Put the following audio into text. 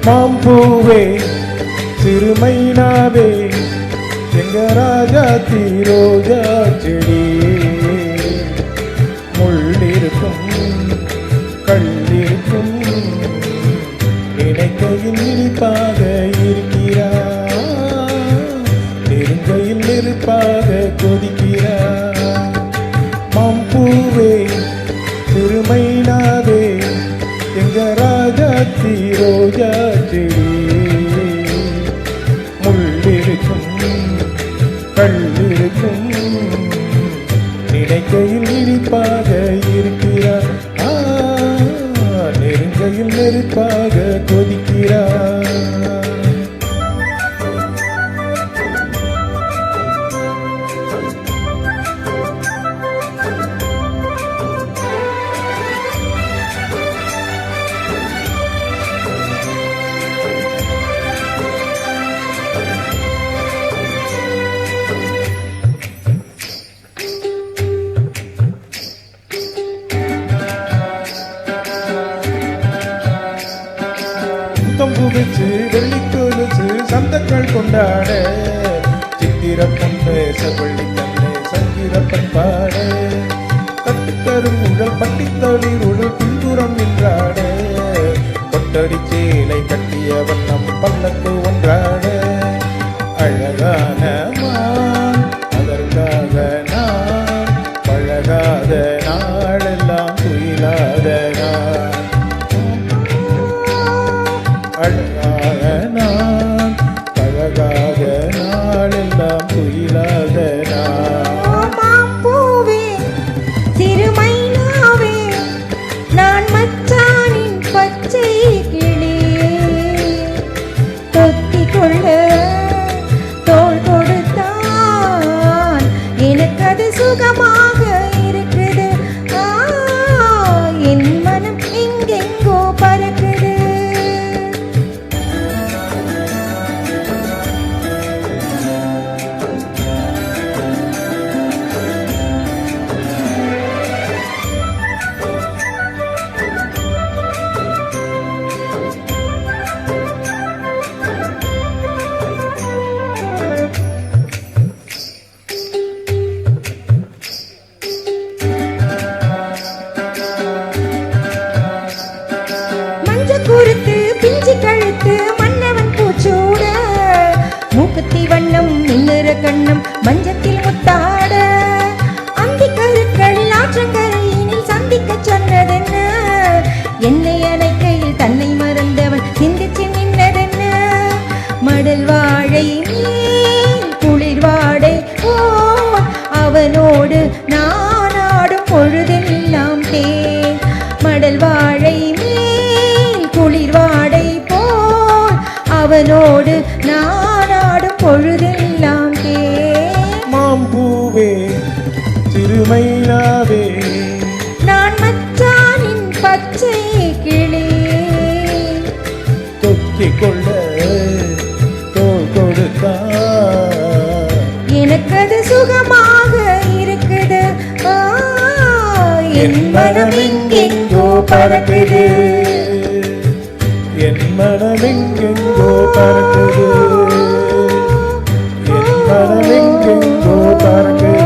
மாம்பூவே சிறுமைனாவே எங்க ராஜா ரோஜா செடி முள்ளிருக்கும் கல்லிருக்கும் நினைக்கையில் இனிப்பாக இருக்கிறார் நெருங்கையில் நெருப்பாக கொதிக்கிறார் மாம்பூவே சிறுமைனாவே எங்க ராஜா ரோஜா செடி முள்ளிருக்கும் கல்லிருக்கும் நினைக்கையில் இனிப்பாக இருக்கிறார் நெருங்கையில் நெருப்பாக கொதிக்கிறார் புகச்சு வெள்ளிக்கொலுசு சந்தங்கள் கொண்டாட சித்திர பொண்ணு செவள்ளி கண்ணு சங்கிரப்பன் பாட கட்டுக்கரும் உழல் பட்டித்தளிர் உழல் பின்புறம் நின்றாட கொட்டடி சேலை கட்டிய வண்ணம் பல்லக்கு ஒன்றாட அழகான மான் அதற்காக நான் பழகாத நாளெல்லாம் துயிலாத நான் அழகாக நான் பழகாத நாளெல்லாம் துயிலாத மாம்பூவே சிறுமைனாவே நான் மச்சானின் பச்சை கிளி தொத்திக் கொள்ள தோள் கொடுத்தான் எனக்கு அது சுகமாக இருக்குது என் மனம் எங்கெங்கோ பறக்குது குறுத்து பிஞ்சு கழுத்து மன்னவன் பூச்சூட மூக்குத்தி வண்ணம் நின்னுற கண்ணம் மஞ்சத்தில் முத்தாட அந்தி கருக்கள் ஆற்றங்கரையினில் சந்திக்க சொன்னதென்ன என்னை அணைக்கையில் தன்னை மறந்தவன் சிந்திச்சு நின்னதென்ன மடல் வாழை மேல் குளிர் வாடை ஓ அவனோடு நான் ஆடும் பொழுதெல்லாம் தேன் மடல் வாழை குளிர் வாடை போல் அவனோடு நானாடும் பொழுதெல்லாம் மாம்பூவே சிறுமைனாவே நான் மச்சானின் பச்சை கிளி தொத்திக் கொள்ள தோள் கொடுத்தார் எனக்கு அது சுகமாக இருக்குது என் மனம் எங்கெங்கோ பறக்குது என் மனமெங்கெங்கோ பறக்குது என் மனமெங்கெங்கோ பறக்குது